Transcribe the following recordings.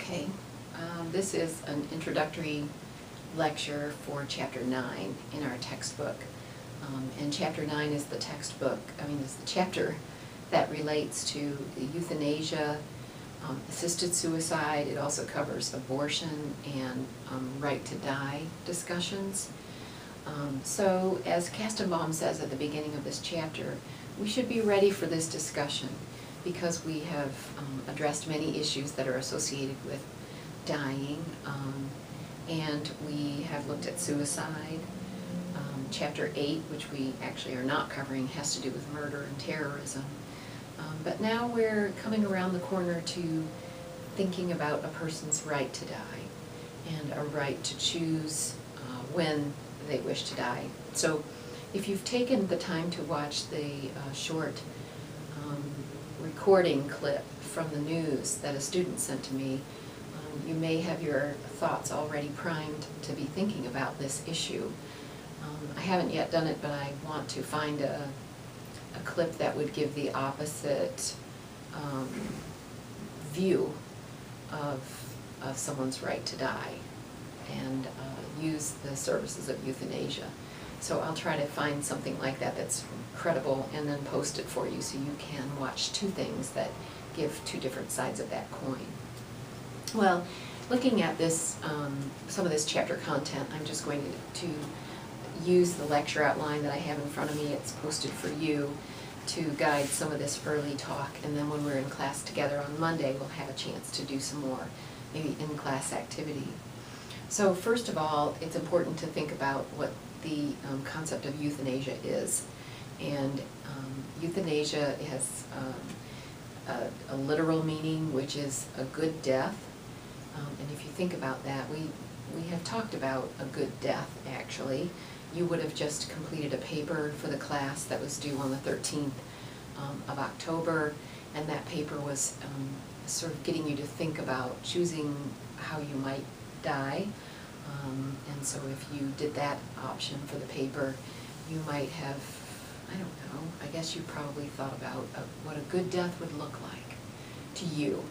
Okay, this is an introductory lecture for Chapter 9 in our textbook. And Chapter 9 is the textbook, is the chapter that relates to euthanasia, assisted suicide. It also covers abortion and right to die discussions. So as Kastenbaum says at the beginning of this chapter, we should be ready for this discussion because we have addressed many issues that are associated with dying, and we have looked at suicide. Chapter 8, which we actually are not covering, has to do with murder and terrorism. But now we're coming around the corner to thinking about a person's right to die and a right to choose when they wish to die. So if you've taken the time to watch the short recording clip from the news that a student sent to me, you may have your thoughts already primed to be thinking about this issue. I haven't yet done it, but I want to find a clip that would give the opposite view of someone's right to die and use the services of euthanasia. So I'll try to find something like that that's credible and then post it for you so you can watch two things that give two different sides of that coin. Well, looking at this, some of this chapter content, I'm just going to use the lecture outline that I have in front of me. It's posted for you to guide some of this early talk, and then when we're in class together on Monday, we'll have a chance to do some more, maybe in-class activity. So first of all, it's important to think about what the concept of euthanasia is. And euthanasia has a literal meaning, which is a good death. And if you think about that, we have talked about a good death, actually. You would have just completed a paper for the class that was due on the 13th of October, and that paper was sort of getting you to think about choosing how you might die. And so if you did that option for the paper, you might have, I don't know, I guess you probably thought about what a good death would look like to you.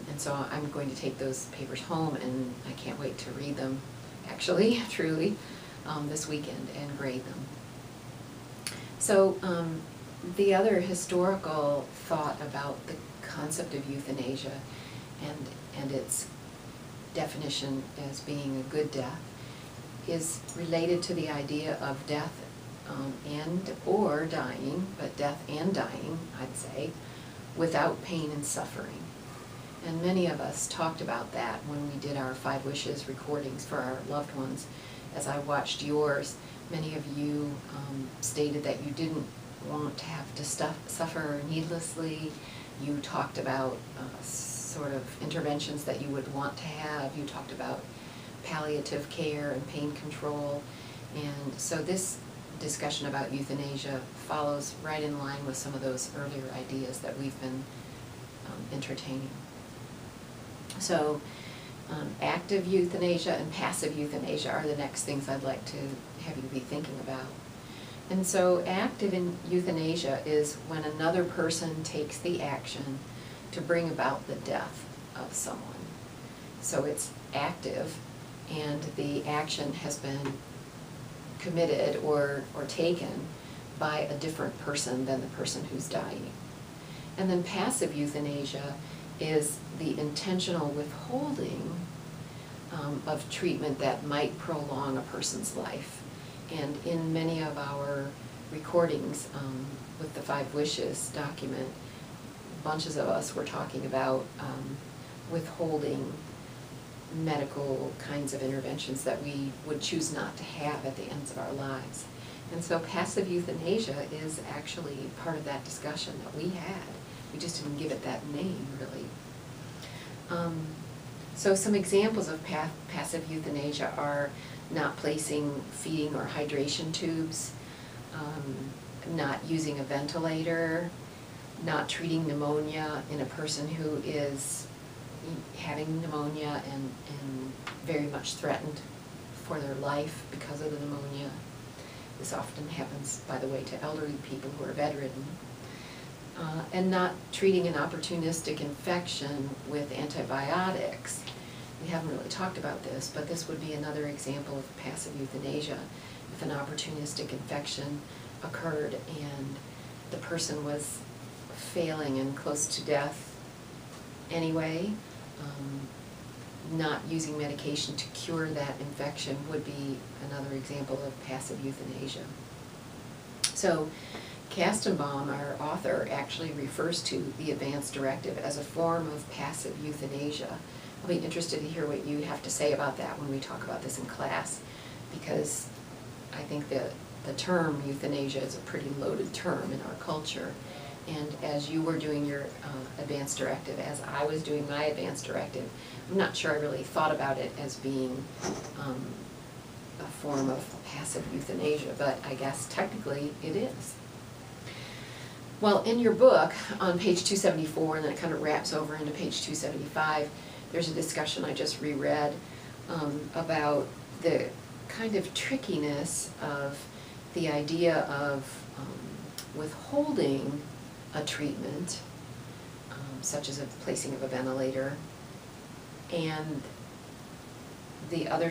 And so I'm going to take those papers home, and I can't wait to read them, actually, truly, this weekend and grade them. So the other historical thought about the concept of euthanasia and its definition as being a good death is related to the idea of death and or dying, but death and dying, I'd say, without pain and suffering. And many of us talked about that when we did our 5 Wishes recordings for our loved ones. As I watched yours, many of you stated that you didn't want to have to suffer needlessly. You talked about sort of interventions that you would want to have. You talked about palliative care and pain control. And so this discussion about euthanasia follows right in line with some of those earlier ideas that we've been entertaining. So active euthanasia and passive euthanasia are the next things I'd like to have you be thinking about. And so active in euthanasia is when another person takes the action to bring about the death of someone. So it's active, and the action has been committed or taken by a different person than the person who's dying. And then passive euthanasia is the intentional withholding of treatment that might prolong a person's life. And in many of our recordings with the 5 Wishes document, bunches of us were talking about withholding medical kinds of interventions that we would choose not to have at the ends of our lives. And so passive euthanasia is actually part of that discussion that we had. We just didn't give it that name, really. So some examples of passive euthanasia are not placing feeding or hydration tubes, not using a ventilator, not treating pneumonia in a person who is having pneumonia and very much threatened for their life because of the pneumonia. This often happens, by the way, to elderly people who are bedridden. and not treating an opportunistic infection with antibiotics. We haven't really talked about this, but this would be another example of passive euthanasia. If an opportunistic infection occurred and the person was failing and close to death anyway, not using medication to cure that infection would be another example of passive euthanasia. So Kastenbaum, our author, actually refers to the advance directive as a form of passive euthanasia. I'll be interested to hear what you have to say about that when we talk about this in class, because I think that the term euthanasia is a pretty loaded term in our culture. And as you were doing your advance directive, as I was doing my advance directive, I'm not sure I really thought about it as being a form of passive euthanasia, but I guess technically it is. Well, in your book, on page 274, and then it kind of wraps over into page 275, there's a discussion I just reread about the kind of trickiness of the idea of withholding a treatment, such as a placing of a ventilator, and the other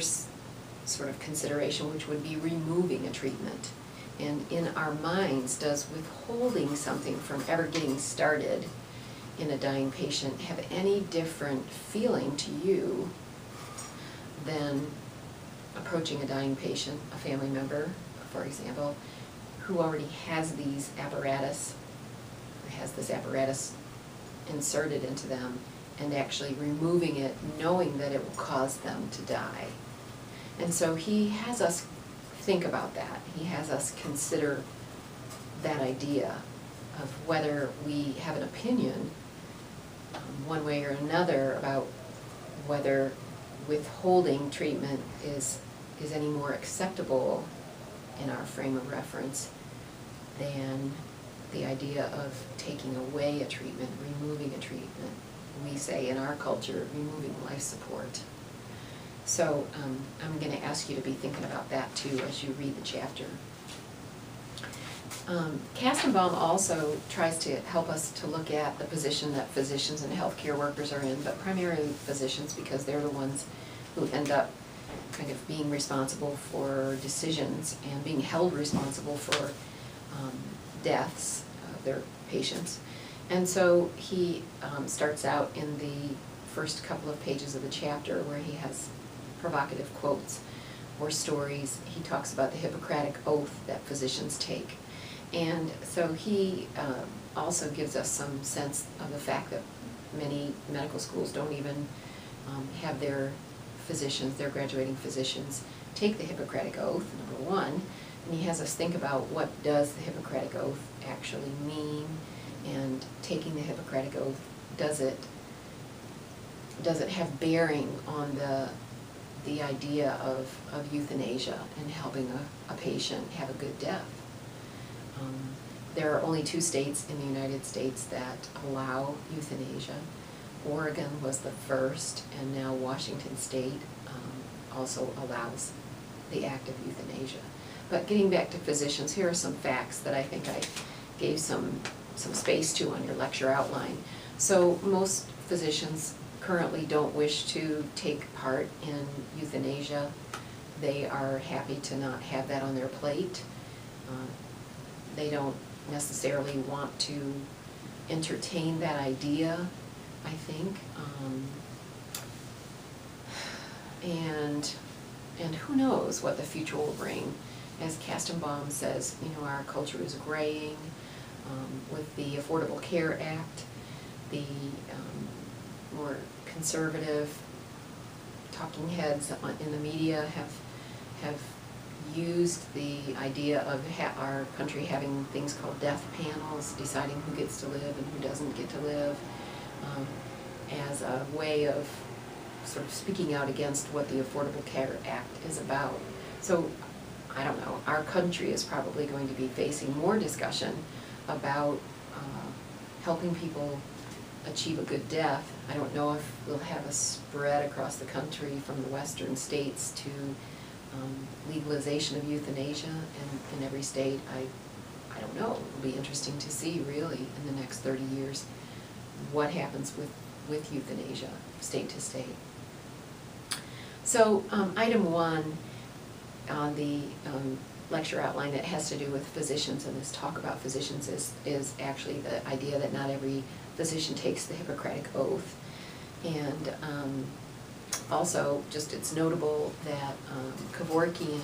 sort of consideration, which would be removing a treatment. And in our minds, does withholding something from ever getting started in a dying patient have any different feeling to you than approaching a dying patient, a family member, for example, who already has these apparatus, has this apparatus inserted into them, and actually removing it knowing that it will cause them to die? And so he has us think about that. He has us consider that idea of whether we have an opinion one way or another about whether withholding treatment is any more acceptable in our frame of reference than the idea of taking away a treatment, removing a treatment. We say in our culture, removing life support. So I'm going to ask you to be thinking about that too as you read the chapter. Kastenbaum also tries to help us to look at the position that physicians and healthcare workers are in, but primarily physicians, because they're the ones who end up kind of being responsible for decisions and being held responsible for deaths of their patients. And so he starts out in the first couple of pages of the chapter where he has provocative quotes or stories. He talks about the Hippocratic oath that physicians take. And so he also gives us some sense of the fact that many medical schools don't even have their physicians, their graduating physicians, take the Hippocratic oath, number one. And he has us think about what does the Hippocratic oath actually mean, and taking the Hippocratic oath, does it have bearing on the idea of euthanasia and helping a patient have a good death? There are only 2 states in the United States that allow euthanasia. Oregon was the first, and now Washington State also allows the act of euthanasia. But getting back to physicians, here are some facts that I think I gave some space to on your lecture outline. So most physicians currently don't wish to take part in euthanasia. They are happy to not have that on their plate. They don't necessarily want to entertain that idea, I think. And who knows what the future will bring. As Kastenbaum says, our culture is graying with the Affordable Care Act. The more conservative talking heads in the media have used the idea of our country having things called death panels, deciding who gets to live and who doesn't get to live, as a way of sort of speaking out against what the Affordable Care Act is about. So, I don't know, our country is probably going to be facing more discussion about helping people achieve a good death. I don't know if we'll have a spread across the country from the western states to legalization of euthanasia in every state. I don't know, it'll be interesting to see really in the next 30 years what happens with euthanasia, state to state. So item 1 on the lecture outline that has to do with physicians, and this talk about physicians is actually the idea that not every physician takes the Hippocratic Oath. And also, just it's notable that Kevorkian,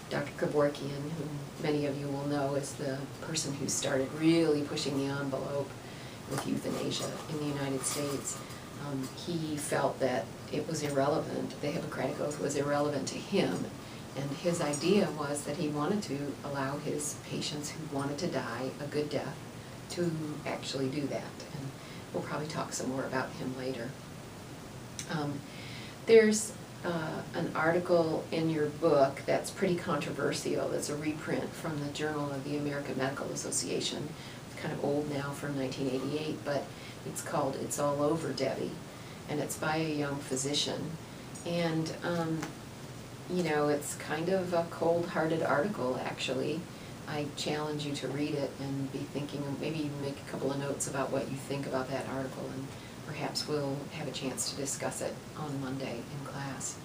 Dr. Kevorkian, who many of you will know is the person who started really pushing the envelope with euthanasia in the United States, he felt that it was irrelevant, the Hippocratic Oath was irrelevant to him, and his idea was that he wanted to allow his patients who wanted to die a good death to actually do that, and we'll probably talk some more about him later. There's an article in your book that's pretty controversial. It's a reprint from the Journal of the American Medical Association. It's kind of old now, from 1988, but it's called It's All Over, Debbie, and it's by a young physician. And, you know, it's kind of a cold-hearted article, actually. I challenge you to read it and be thinking, maybe even make a couple of notes about what you think about that article, and perhaps we'll have a chance to discuss it on Monday in class.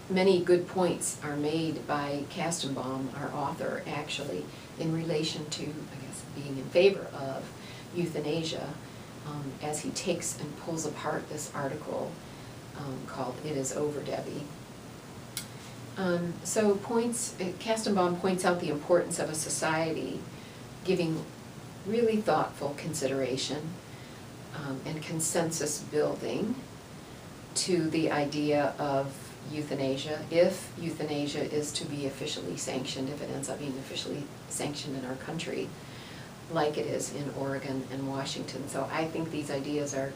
Many good points are made by Kastenbaum, our author, actually, in relation to, I guess, being in favor of euthanasia, as he takes and pulls apart this article called It Is Over, Debbie. So Kastenbaum points out the importance of a society giving really thoughtful consideration and consensus building to the idea of euthanasia, if euthanasia is to be officially sanctioned, if it ends up being officially sanctioned in our country, like it is in Oregon and Washington. So I think these ideas are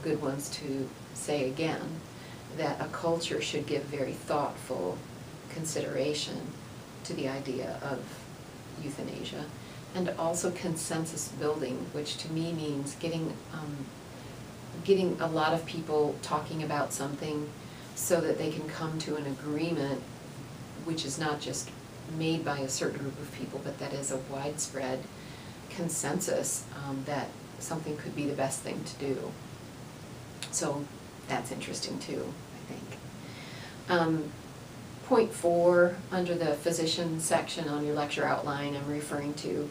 good ones to say again, that a culture should give very thoughtful consideration to the idea of euthanasia, and also consensus building, which to me means getting a lot of people talking about something so that they can come to an agreement which is not just made by a certain group of people, but that is a widespread consensus that something could be the best thing to do. So that's interesting too, I think. Point 4, under the physician section on your lecture outline, I'm referring to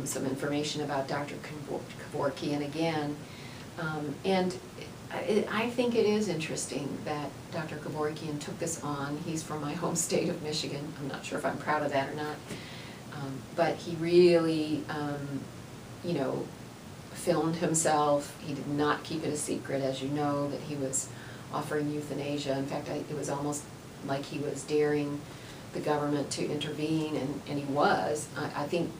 some information about Dr. Kevorkian again. And I think it is interesting that Dr. Kevorkian took this on. He's from my home state of Michigan. I'm not sure if I'm proud of that or not. But he really, you know, filmed himself. He did not keep it a secret, as you know, that he was offering euthanasia. In fact, it was almost like he was daring the government to intervene, and he was. I think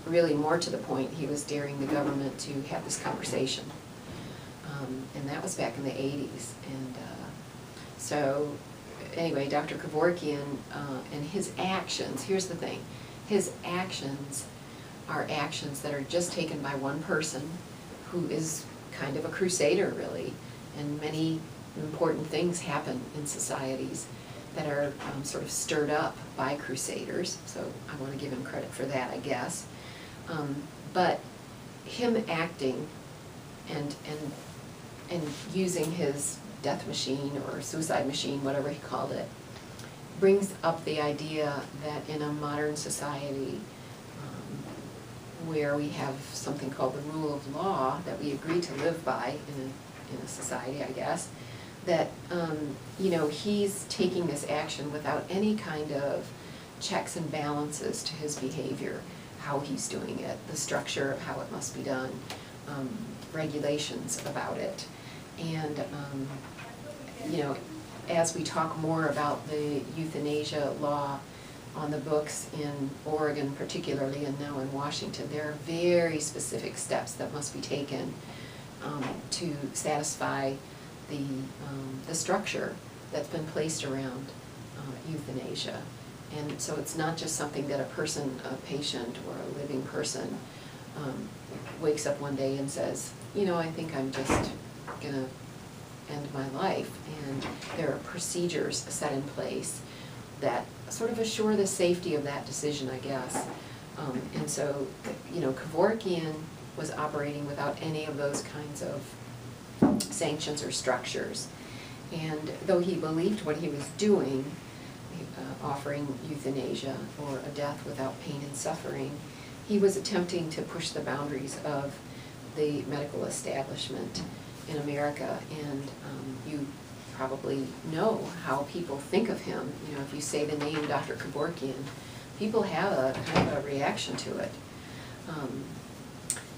really more to the point, he was daring the government to have this conversation. And that was back in the 80s. And so anyway, Dr. Kevorkian and his actions, here's the thing, his actions are actions that are just taken by one person who is kind of a crusader, really, and many important things happen in societies that are sort of stirred up by crusaders, so I want to give him credit for that, I guess. But him acting and using his death machine or suicide machine, whatever he called it, brings up the idea that in a modern society where we have something called the rule of law that we agree to live by in a society, I guess, that you know, he's taking this action without any kind of checks and balances to his behavior, how he's doing it, the structure of how it must be done, regulations about it. And you know, as we talk more about the euthanasia law on the books in Oregon particularly, and now in Washington, there are very specific steps that must be taken to satisfy the structure that's been placed around euthanasia. And so it's not just something that a person, a patient or a living person wakes up one day and says, you know, I think I'm just gonna end my life. And there are procedures set in place that sort of assure the safety of that decision, I guess. And so, Kevorkian was operating without any of those kinds of sanctions or structures. And though he believed what he was doing, offering euthanasia or a death without pain and suffering, he was attempting to push the boundaries of the medical establishment in America. And you probably know how people think of him. If you say the name Dr. Kevorkian, people have a kind of a reaction to it.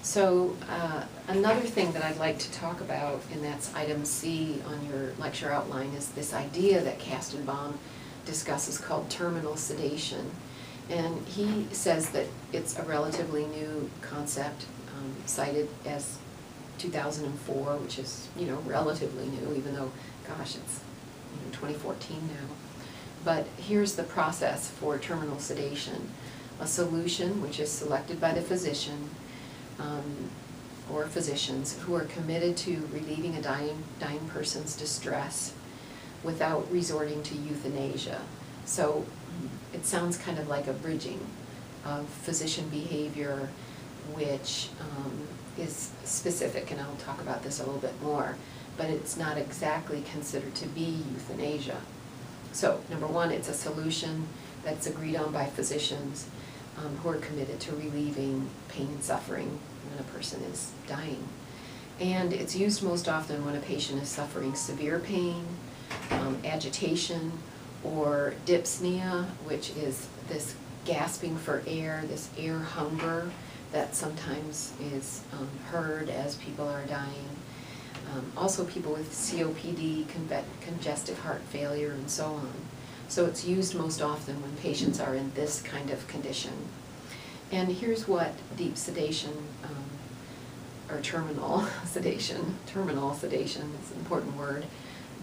So another thing that I'd like to talk about, and that's item C on your lecture outline, is this idea that Kastenbaum discusses called terminal sedation. And he says that it's a relatively new concept, cited as 2004, which is, relatively new, even though, gosh, it's 2014 now. But here's the process for terminal sedation. A solution, which is selected by the physician, or physicians who are committed to relieving a dying person's distress without resorting to euthanasia. So it sounds kind of like a bridging of physician behavior, which is specific, and I'll talk about this a little bit more, but it's not exactly considered to be euthanasia. So, number one, it's a solution that's agreed on by physicians who are committed to relieving pain and suffering when a person is dying. And it's used most often when a patient is suffering severe pain, agitation, or dyspnea, which is this gasping for air, this air hunger that sometimes is heard as people are dying. Also people with COPD, congestive heart failure, and so on. So it's used most often when patients are in this kind of condition. And here's what deep sedation, or terminal sedation is an important word,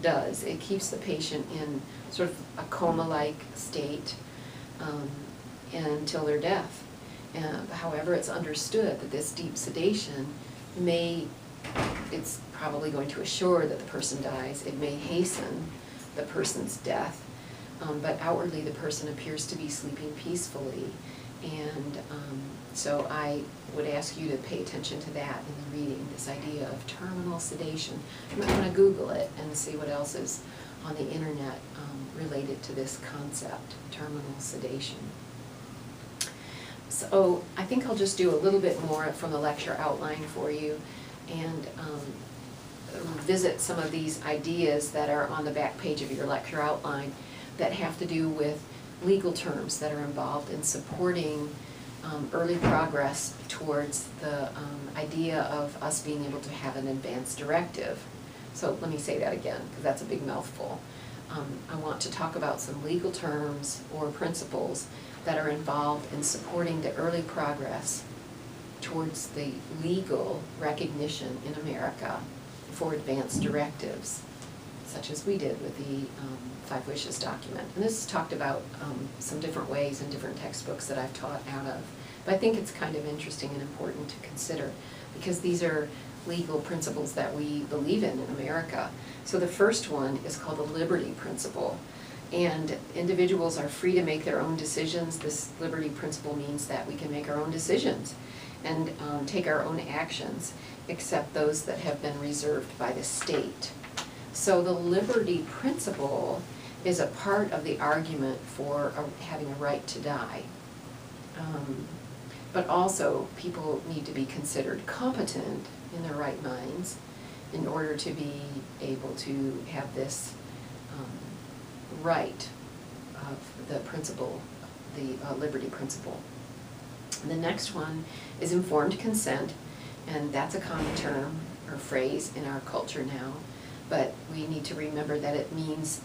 does. It keeps the patient in sort of a coma-like state until their death. However, it's understood that this deep sedation it's probably going to assure that the person dies. It may hasten the person's death, but outwardly the person appears to be sleeping peacefully. And so I would ask you to pay attention to that in the reading, this idea of terminal sedation. You might want to Google it and see what else is on the internet related to this concept, terminal sedation. So I think I'll just do a little bit more from the lecture outline for you and visit some of these ideas that are on the back page of your lecture outline that have to do with legal terms that are involved in supporting early progress towards the idea of us being able to have an advance directive. So let me say that again, because that's a big mouthful. I want to talk about some legal terms or principles that are involved in supporting the early progress towards the legal recognition in America for advance directives, such as we did with the 5 Wishes document. And this is talked about some different ways in different textbooks that I've taught out of. But I think it's kind of interesting and important to consider because these are legal principles that we believe in America. So the first one is called the liberty principle. And individuals are free to make their own decisions. This liberty principle means that we can make our own decisions and take our own actions, except those that have been reserved by the state. So the liberty principle is a part of the argument for having a right to die. But also, people need to be considered competent in their right minds in order to be able to have this right of the principle, the liberty principle. And the next one is informed consent, and that's a common term or phrase in our culture now, but we need to remember that it means,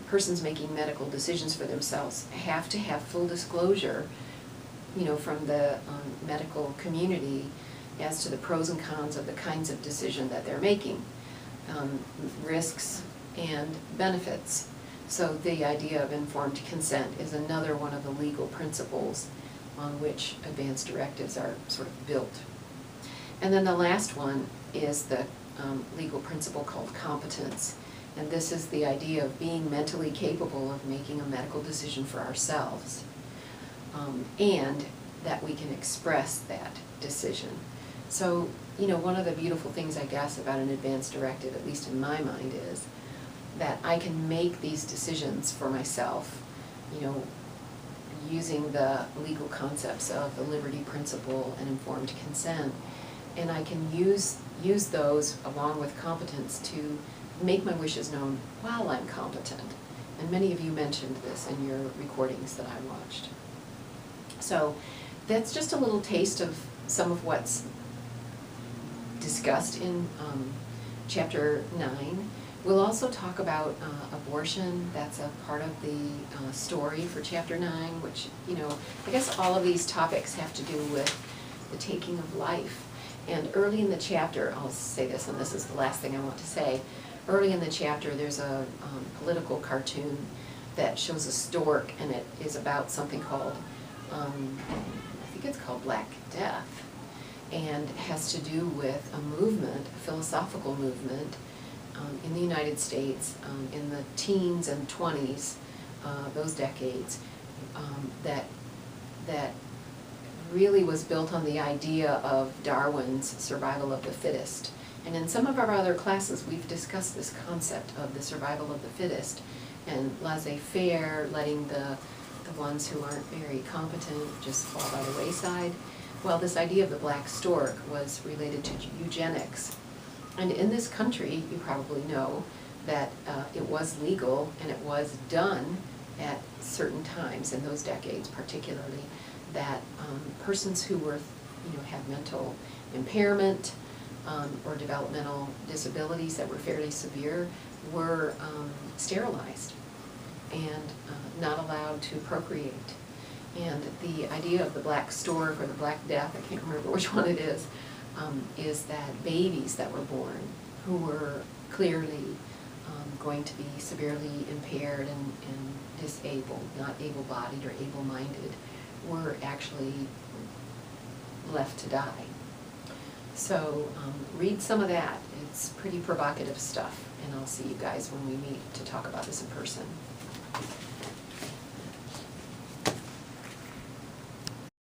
persons making medical decisions for themselves have to have full disclosure, from the medical community as to the pros and cons of the kinds of decision that they're making, risks and benefits. So the idea of informed consent is another one of the legal principles on which advance directives are sort of built. And then the last one is the legal principle called competence. And this is the idea of being mentally capable of making a medical decision for ourselves, and that we can express that decision. So, you know, one of the beautiful things, I guess, about an advance directive, at least in my mind, is that I can make these decisions for myself, you know, using the legal concepts of the liberty principle and informed consent, and I can use those along with competence to make my wishes known while I'm competent. And many of you mentioned this in your recordings that I watched. So that's just a little taste of some of what's discussed in Chapter 9. We'll also talk about abortion. That's a part of the story for Chapter 9, which, you know, I guess all of these topics have to do with the taking of life. And early in the chapter, I'll say this, and this is the last thing I want to say, early in the chapter there's a political cartoon that shows a stork, and it is about something called, I think it's called Black Death, and has to do with a movement, a philosophical movement, in the United States, in the teens and 20s, those decades, that really was built on the idea of Darwin's survival of the fittest. And in some of our other classes, we've discussed this concept of the survival of the fittest and laissez-faire, letting the ones who aren't very competent just fall by the wayside. Well, this idea of the black stork was related to eugenics. And in this country, you probably know that it was legal and it was done at certain times in those decades particularly, that persons who were, you know, had mental impairment or developmental disabilities that were fairly severe were sterilized and not allowed to procreate. And the idea of the black stork or the black death, I can't remember which one it is that babies that were born who were clearly going to be severely impaired and disabled, not able-bodied or able-minded, were actually left to die. So read some of that. It's pretty provocative stuff, and I'll see you guys when we meet to talk about this in person.